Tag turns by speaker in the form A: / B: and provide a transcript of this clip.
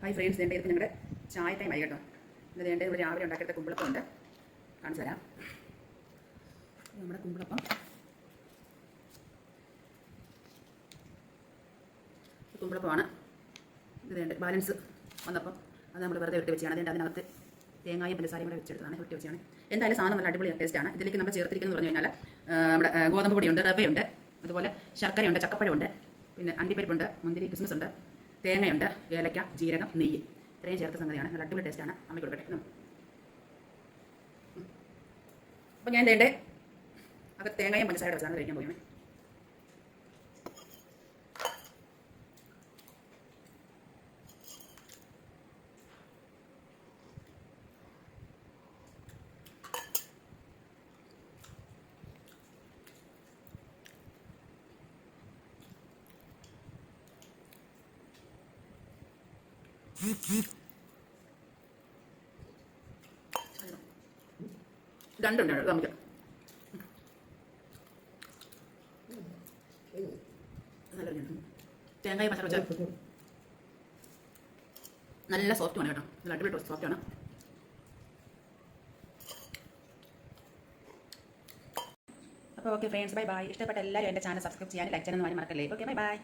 A: Hi friends, ഇത് ഞങ്ങളുടെ ചായ ടൈം ആയി കേട്ടോ. ഇത് ഇവിടെ രാവിലെ ഉണ്ടാക്കിയെടുത്ത കുമ്പിളപ്പം ഉണ്ട്, കാണിച്ചു തരാം. നമ്മുടെ കുമ്പിളപ്പം കുമ്പിളപ്പമാണ്. ഇത് ബാലൻസ് വന്നപ്പം അത് നമ്മൾ വെറുതെ ഇട്ട് വെച്ചാണ്. അതിനകത്ത് തേങ്ങായും പഞ്ചസാരയും കൂടെ വെച്ചെടുത്താണ്, ഇട്ട് വെച്ചാണ്. എന്തായാലും സാധനം നല്ല അടിപൊളി ടേസ്റ്റാണ്. ഇതിലേക്ക് നമ്മൾ ചേർത്തിരിക്കുന്നത് പറഞ്ഞു കഴിഞ്ഞാൽ നമ്മുടെ ഗോതമ്പ് പൊടിയുണ്ട്, റവയുണ്ട്, അതുപോലെ ശർക്കരയുണ്ട്, ചക്കപ്പഴമുണ്ട്, പിന്നെ അണ്ടിപ്പരിപ്പുണ്ട്, മുന്തിരി, ക്രിസ്മസ് ഉണ്ട്, തേങ്ങയുണ്ട്, ഏലക്ക, ജീരകം, നെയ്യ്, ഇത്രയും ചേർത്ത സംഗതിയാണ്. നല്ല അടിപൊളി ടേസ്റ്റാണ്. അമ്മ കൊടുക്കട്ടെ. അപ്പോൾ ഞാൻ ഇതിൻ്റെ അത് തേങ്ങയും പഞ്ചസാരയുടെ വെച്ചാണ് കഴിക്കാൻ പോകുന്നത്. രണ്ടുണ്ട് നമുക്ക്. തേങ്ങായി പച്ച വെച്ചാൽ നല്ല സോഫ്റ്റുമാണ് കേട്ടോ. നല്ല അടിപൊളി സോഫ്റ്റാണ്. അപ്പോൾ ഓക്കെ ഫ്രണ്ട്സ്, ബൈ ബൈ. ഇഷ്ടപ്പെട്ട എല്ലാവരും എൻ്റെ ചാനൽ സബ്സ്ക്രൈബ് ചെയ്യാൻ, ലൈക്ക് ചെയ്യാൻ മറക്കല്ലേ. Okay, bye bye.